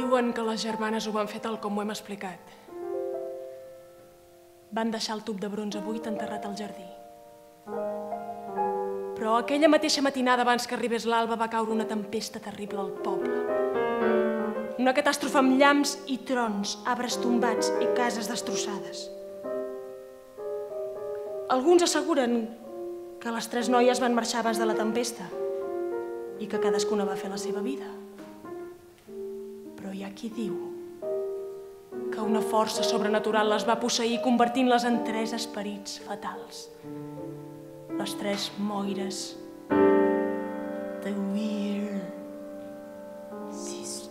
Diuen que les germanes ho van fer tal com ho hem explicat. Van deixar el tub de bronze buit enterrat al jardí. Però aquella mateixa matinada, abans que arribés l'alba, va caure una tempesta terrible al poble. Una catàstrofe amb llamps i trons, arbres tombats i cases destrossades. Alguns asseguren que les 3 noies van marxar abans de la tempesta i que cadascuna va fer la seva vida. Però hi ha qui diu que una força sobrenatural les va posseir, convertint-les en 3 esperits fatals. Les 3 moires. The Weird Sisters.